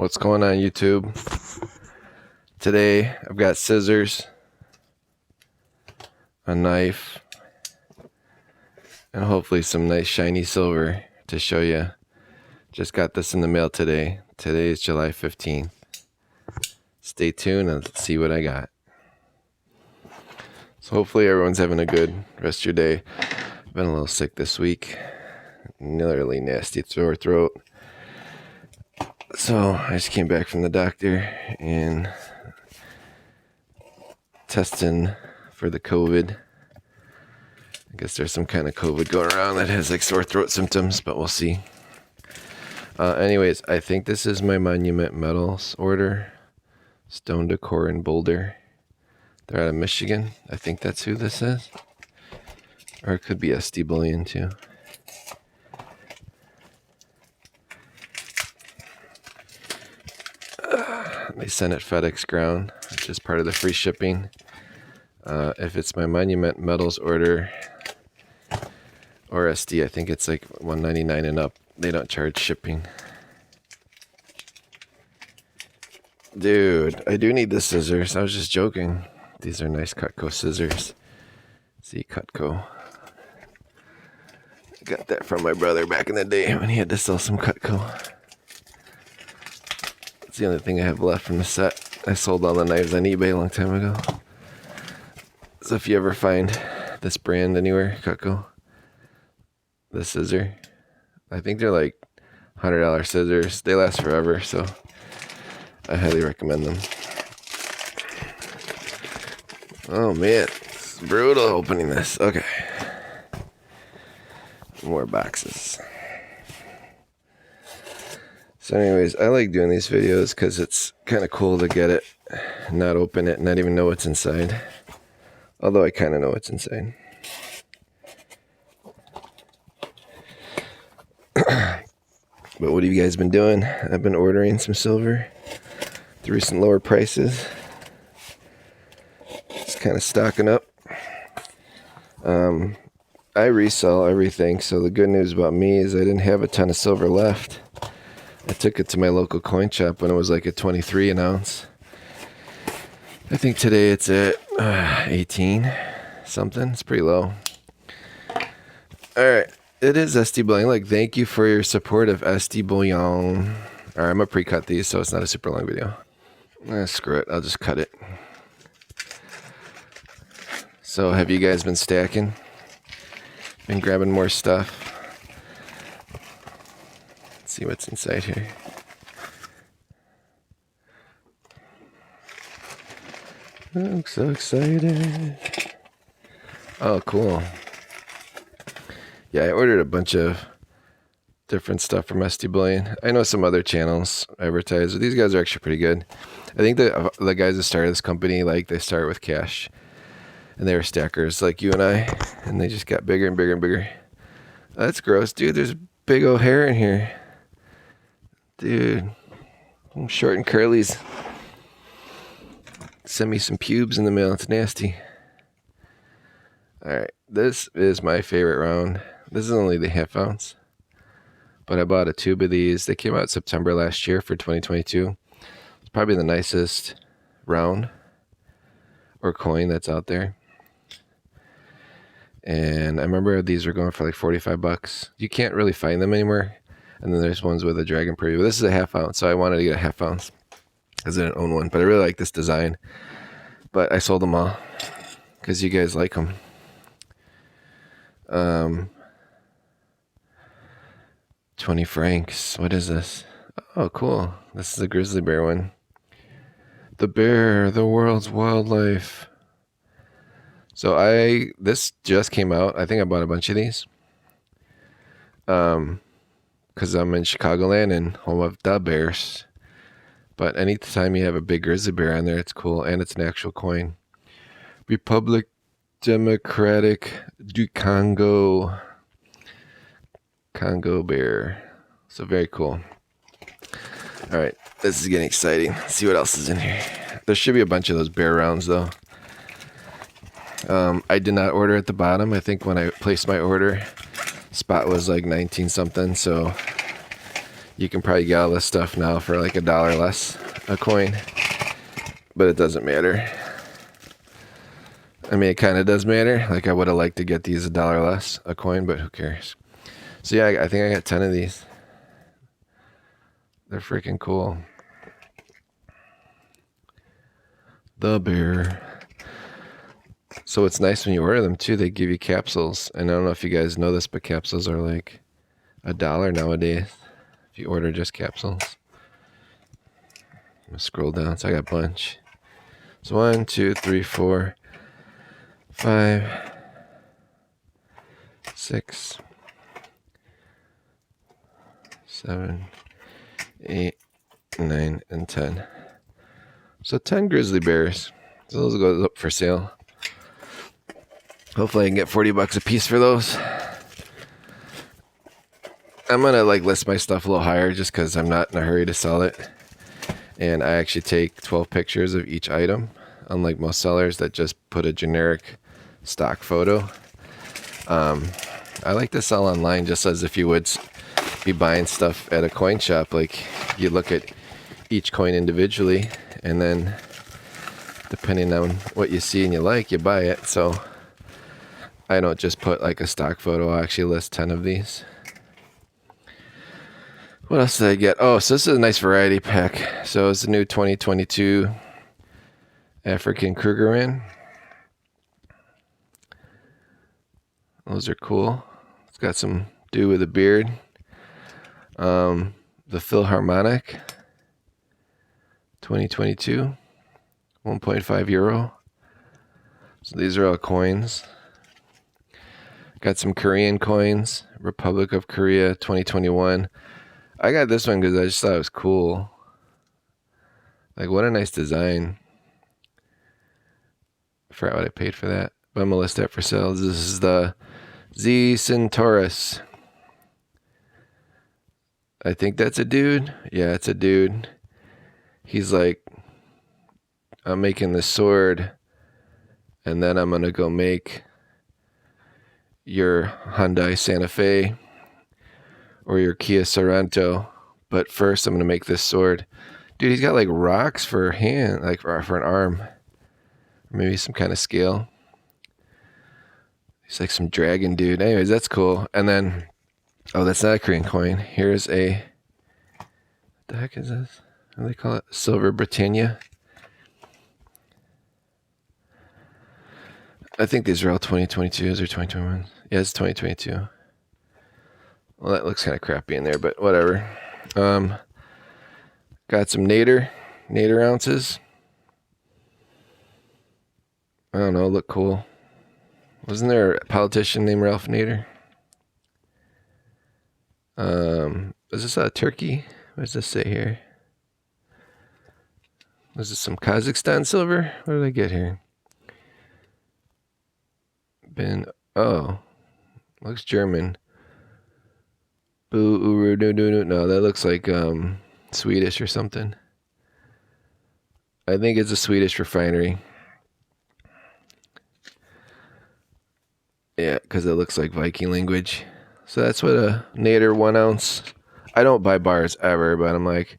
What's going on, YouTube? Today I've got scissors, a knife, and hopefully some nice shiny silver to show you. Just got this in the mail today. Today is July 15th. Stay tuned and let's see what I got. So hopefully everyone's having a good rest of your day. I've been a little sick this week. Really nasty sore throat. So I just came back from the doctor and testing for the COVID. I guess there's some kind of COVID going around that has like sore throat symptoms, but we'll see. Anyways, I think this is my Monument Metals order. Stone Decor in Boulder. They're out of Michigan. I think that's who this is. Or it could be SD Bullion too. They sent it FedEx ground, which is part of the free shipping. If it's my Monument Metals order or SD, I think it's like $199 and up. They don't charge shipping. Dude, I do need the scissors. I was just joking. These are nice Cutco scissors. See, Cutco. Got that from my brother back in the day when he had to sell some Cutco. It's the only thing I have left from the set. I sold all the knives on eBay a long time ago. So if you ever find this brand anywhere, Cutco, the scissor, I think they're like $100 scissors. They last forever, so I highly recommend them. Oh man, it's brutal opening this. Okay. More boxes. So anyways, I like doing these videos because it's kind of cool to get it, not open it, not even know what's inside. Although I kind of know what's inside. But what have you guys been doing? I've been ordering some silver through some lower prices. Just kind of stocking up. I resell everything, so the good news about me is I didn't have a ton of silver left. I took it to my local coin shop when it was like at 23 an ounce. I think today it's at 18 something. It's pretty low. Alright, it is SD Bullion. Like, thank you for your support of SD Bullion. Alright, I'm gonna pre-cut these so it's not a super long video. Screw it, I'll just cut it. So have you guys been stacking? Been grabbing more stuff? Let's see what's inside here. I'm so excited. Oh, cool. Yeah, I ordered a bunch of different stuff from SD Bullion. I know some other channels advertise. These guys are actually pretty good. I think the guys that started this company, like, they started with cash. And they were stackers like you and I. And they just got bigger and bigger and bigger. That's gross. Dude, there's big old hair in here. Dude. I'm short and curlies. Send me some pubes in the mail. It's nasty. Alright. This is my favorite round. This is only the half ounce. But I bought a tube of these. They came out September last year for 2022. It's probably the nicest round or coin that's out there. And I remember these were going for like $45. You can't really find them anymore. And then there's ones with a dragon preview. But this is a half ounce, so I wanted to get a half ounce because I didn't own one. But I really like this design. But I sold them all because you guys like them. 20 francs. What is this? Oh, cool. This is a grizzly bear one. The bear, the world's wildlife. So this just came out. I think I bought a bunch of these. Because I'm in Chicagoland and home of the bears. But anytime you have a big grizzly bear on there, it's cool. And it's an actual coin. Republic Democratic du Congo. Congo bear. So very cool. Alright, this is getting exciting. Let's see what else is in here. There should be a bunch of those bear rounds though. I did not order at the bottom. I think when I placed my order, spot was like 19 something, so You can probably get all this stuff now for like $1 less a coin, but it doesn't matter. I mean, it kind of does matter. Like, I would have liked to get these $1 less a coin, but who cares? So yeah, I think I got 10 of these. They're freaking cool. The bear. So it's nice when you order them too. They give you capsules, and I don't know if you guys know this, but capsules are like $1 nowadays if you order just capsules. I'm gonna scroll down. So I got a bunch. So 1, 2, 3, 4, 5, 6, 7, 8, 9, and 10. So 10 grizzly bears. So those go up for sale. Hopefully I can get $40 a piece for those. I'm gonna like list my stuff a little higher just because I'm not in a hurry to sell it. And I actually take 12 pictures of each item, unlike most sellers that just put a generic stock photo. I like to sell online just as if you would be buying stuff at a coin shop. Like, you look at each coin individually, and then depending on what you see and you like, you buy it. So I don't just put like a stock photo. I'll actually list 10 of these. What else did I get? Oh, so this is a nice variety pack. So it's the new 2022 African Krugerrand. Those are cool. It's got some dude with a beard. The Philharmonic 2022, 1.5 euro. So these are all coins. Got some Korean coins. Republic of Korea 2021. I got this one because I just thought it was cool. Like, what a nice design. I forgot what I paid for that, but I'm gonna list that for sale. This is the Taurus. I think that's a dude. Yeah, it's a dude. He's like, I'm making this sword, and then I'm gonna go make your Hyundai Santa Fe or your Kia Sorento, but first I'm gonna make this sword. Dude, he's got like rocks for a hand, like for an arm, maybe some kind of scale. He's like some dragon dude. Anyways, that's cool. And then, oh, that's not a Korean coin. Here's a, what the heck is this? What do they call it? Silver Britannia. I think these are all 2022s or 2021s. Yeah, it's 2022. Well, that looks kind of crappy in there, but whatever. Got some Nadir ounces. I don't know, look cool. Wasn't there a politician named Ralph Nader? Is this Turkey? What does this say here? Was this some Kazakhstan silver? What did I get here? Looks German. No, that looks like Swedish or something. I think it's a Swedish refinery. Yeah, because it looks like Viking language. So that's what a Nadir 1 ounce. I don't buy bars ever, but I'm like,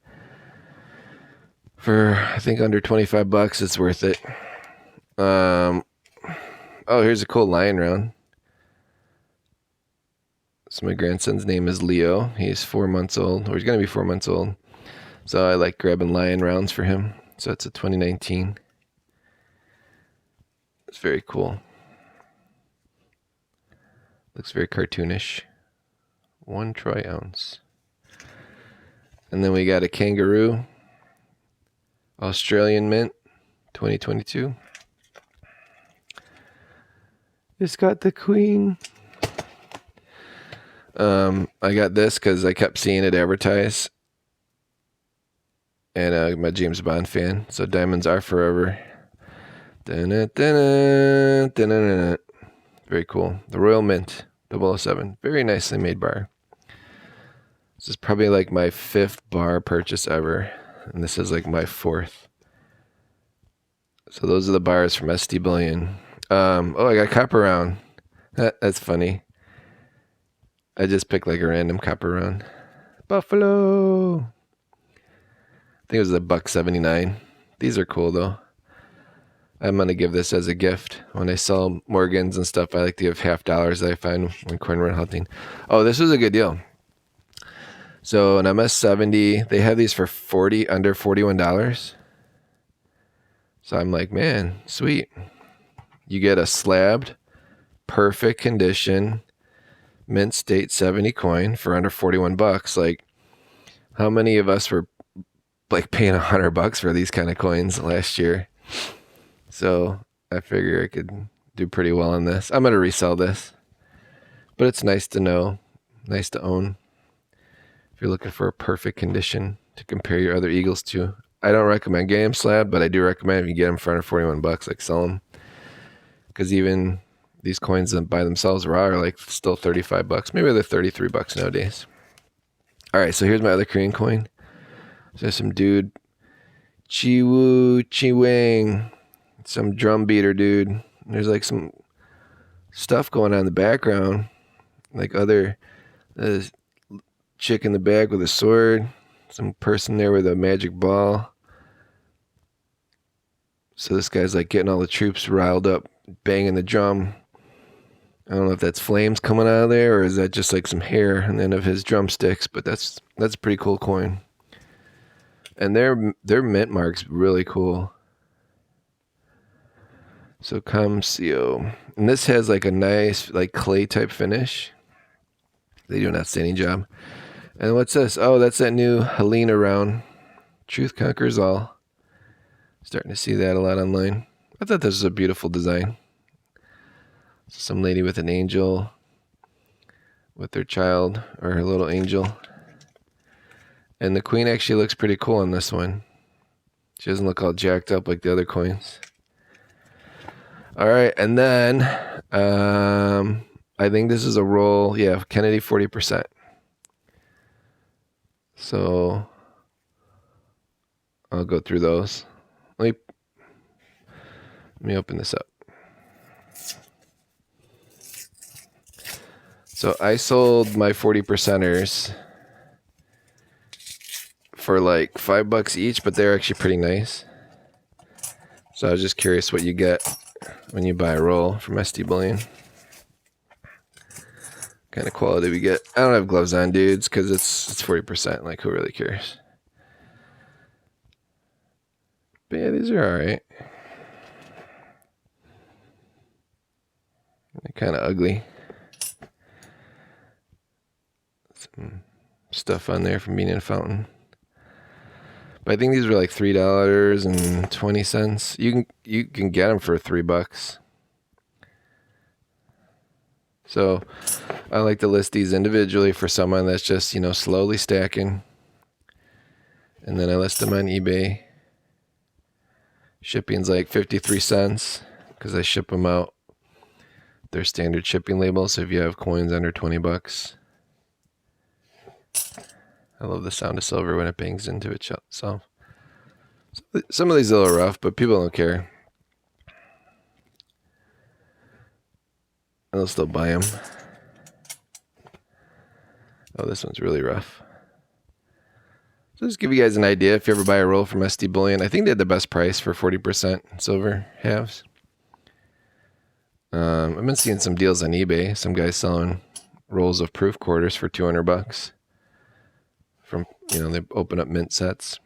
for I think under $25, it's worth it. Oh, here's a cool lion round. So my grandson's name is Leo. He's 4 months old, or he's gonna be 4 months old. So I like grabbing lion rounds for him. So it's a 2019. It's very cool. Looks very cartoonish. 1 troy ounce. And then we got a kangaroo. Australian mint. 2022. It's got the queen. I got this because I kept seeing it advertised. And I'm a James Bond fan. So diamonds are forever. Dun-dun-dun-dun, very cool. The Royal Mint 007. Very nicely made bar. This is probably like my 5th bar purchase ever. And this is like my 4th. So those are the bars from SD Bullion. Oh, I got copper round. That's funny. I just picked like a random copper round. Buffalo. I think it was $1.79. These are cool though. I'm gonna give this as a gift when I sell Morgans and stuff. I like to give $50 that I find when Quenn run hunting. Oh, this was a good deal. So an MS-70, they have these for under $41. So I'm like, man, sweet. You get a slabbed, perfect condition, mint state 70 coin for under 41 bucks. Like, how many of us were like paying $100 for these kind of coins last year? So I figure I could do pretty well on this. I'm going to resell this, but it's nice to know, nice to own. If you're looking for a perfect condition to compare your other Eagles to, I don't recommend getting them slabbed, but I do recommend if you get them for under 41 bucks, like sell them. Because even these coins by themselves raw are like still 35 bucks. Maybe they're 33 bucks nowadays. All right, so here's my other Korean coin. So there's some dude, Chiwoo, Cheonwang, some drum beater dude. There's like some stuff going on in the background, like other chick in the back with a sword, some person there with a magic ball. So this guy's like getting all the troops riled up, banging the drum. I don't know if that's flames coming out of there or is that just like some hair on the end of his drumsticks, but that's a pretty cool coin. And their mint mark's really cool. So Comcio. And this has like a nice like clay type finish. They do an outstanding job. And what's this? Oh, that's that new Helena round. Truth conquers all. Starting to see that a lot online. I thought this was a beautiful design. Some lady with an angel with her child or her little angel. And the queen actually looks pretty cool on this one. She doesn't look all jacked up like the other coins. All right, and then I think this is a roll. Yeah, Kennedy 40%. So I'll go through those. Let me open this up. So I sold my 40%ers for like $5 each, but they're actually pretty nice. So I was just curious what you get when you buy a roll from SD Bullion. What kind of quality we get. I don't have gloves on, dudes, because it's 40%. Like, who really cares? But yeah, these are alright. They're kind of ugly. Some stuff on there from being in a fountain. But I think these were like $3.20. You can get them for $3. So I like to list these individually for someone that's just, slowly stacking. And then I list them on eBay. Shipping's like 53 cents because I ship them out their standard shipping label. So if you have coins under $20, I love the sound of silver when it bangs into itself. Some of these are a little rough, but people don't care. I'll still buy them. Oh, this one's really rough. So just give you guys an idea if you ever buy a roll from SD Bullion. I think they had the best price for 40% silver halves. I've been seeing some deals on eBay. Some guys selling rolls of proof quarters for $200. From, they open up mint sets.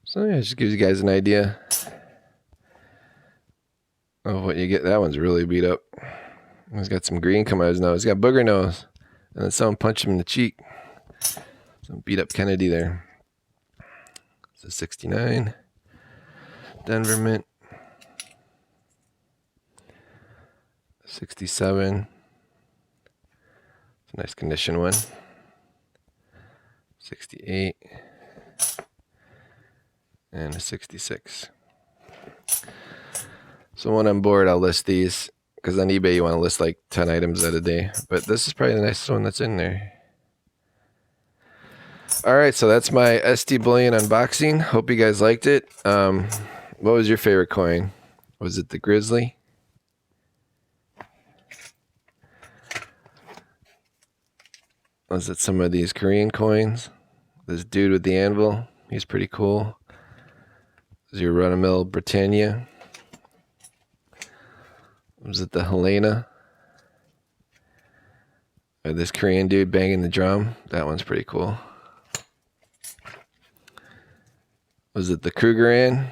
So yeah, it just gives you guys an idea of what you get. That one's really beat up. He's got some green coming out of his nose. He's got booger nose. And then someone punched him in the cheek. Some beat up Kennedy there. It's a 69. Denver mint. 67. It's a nice condition one. 68. And a 66. So when I'm bored, I'll list these. Because on eBay, you want to list like 10 items at a day. But this is probably the nicest one that's in there. All right, so that's my SD Bullion unboxing. Hope you guys liked it. What was your favorite coin? Was it the Grizzly? Was it some of these Korean coins? This dude with the anvil, he's pretty cool. This is your run-of-mill Britannia. Was it the Helena? Or this Korean dude banging the drum? That one's pretty cool. Was it the Krugerrand?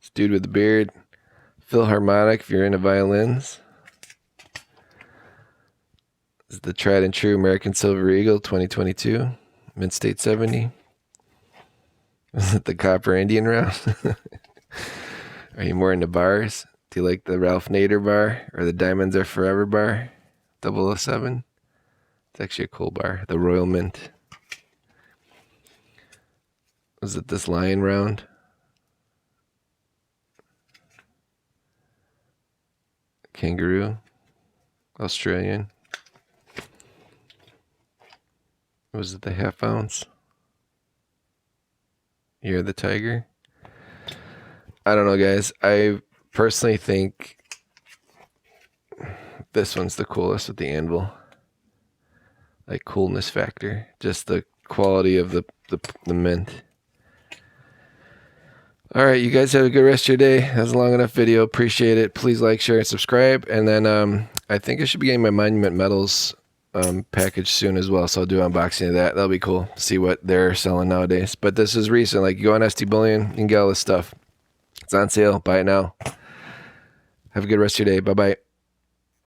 This dude with the beard. Philharmonic, if you're into violins. This is the tried and true American Silver Eagle 2022. Mid-State 70. Was it the Copper Indian round? Are you more into bars? Do you like the Ralph Nader bar or the Diamonds Are Forever bar? 007. It's actually a cool bar. The Royal Mint. Was it this lion round? Kangaroo. Australian. Was it the half ounce? You're the tiger. I don't know, guys. I personally think this one's the coolest with the anvil. Like coolness factor. Just the quality of the mint. Alright, you guys have a good rest of your day. That was a long enough video. Appreciate it. Please like, share, and subscribe. And then I think I should be getting my Monument Metals package soon as well, so I'll do an unboxing of that. That'll be cool to see what they're selling nowadays. But this is recent. Like, you go on SD Bullion, you can get all this stuff. It's on sale. Buy it now. Have a good rest of your day. Bye-bye.